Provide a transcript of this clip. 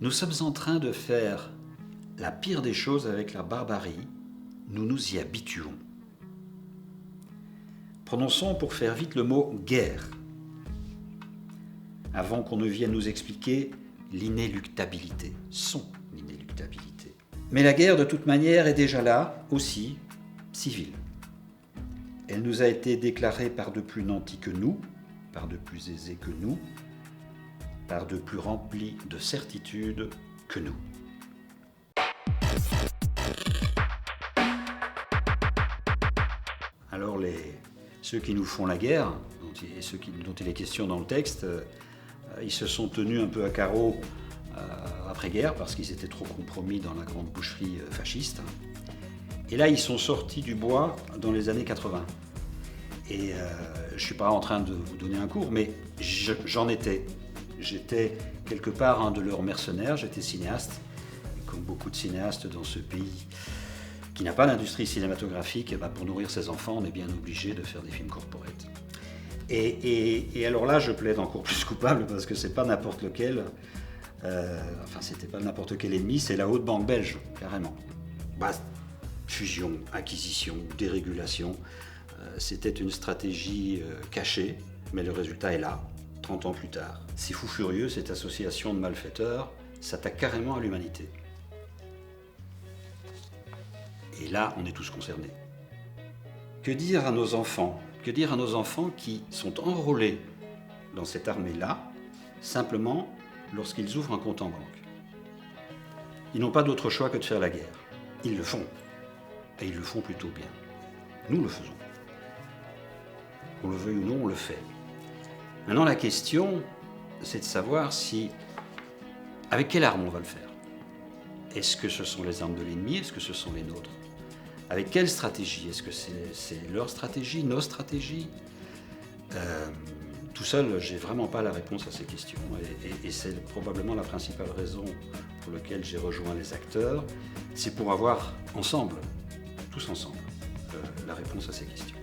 Nous sommes en train de faire la pire des choses avec la barbarie. Nous nous y habituons. Prononçons pour faire vite le mot « guerre », avant qu'on ne vienne nous expliquer l'inéluctabilité, son inéluctabilité. Mais la guerre, de toute manière, est déjà là, aussi, civile. Elle nous a été déclarée par de plus nantis que nous, par de plus aisés que nous, par de plus remplis de certitudes que nous. Alors ceux qui nous font la guerre, et ceux dont il est question dans le texte, ils se sont tenus un peu à carreau après-guerre parce qu'ils étaient trop compromis dans la grande boucherie fasciste. Et là, ils sont sortis du bois dans les années 80. Et je ne suis pas en train de vous donner un cours, mais j'en étais. J'étais quelque part un de leurs mercenaires, j'étais cinéaste. Et comme beaucoup de cinéastes dans ce pays qui n'a pas d'industrie cinématographique, pour nourrir ses enfants, on est bien obligé de faire des films corporate. Et alors là, je plaide encore plus coupable parce que c'est pas n'importe lequel, c'était pas n'importe quel ennemi, c'est la haute banque belge, carrément. Fusion, acquisition, dérégulation, c'était une stratégie cachée, mais le résultat est là, 30 ans plus tard. C'est fou furieux, cette association de malfaiteurs s'attaque carrément à l'humanité. Et là, on est tous concernés. Que dire à nos enfants ? Que dire à nos enfants qui sont enrôlés dans cette armée-là, simplement lorsqu'ils ouvrent un compte en banque ? Ils n'ont pas d'autre choix que de faire la guerre. Ils le font. Et ils le font plutôt bien. Nous le faisons. Qu'on le veuille ou non, on le fait. Maintenant, la question, c'est de savoir avec quelle arme on va le faire. Est-ce que ce sont les armes de l'ennemi ? Est-ce que ce sont les nôtres ? Avec quelle stratégie ? Est-ce que c'est leur stratégie, nos stratégies ? Tout seul, j'ai vraiment pas la réponse à ces questions. Et c'est probablement la principale raison pour laquelle j'ai rejoint les acteurs. C'est pour avoir ensemble, tous ensemble, la réponse à ces questions.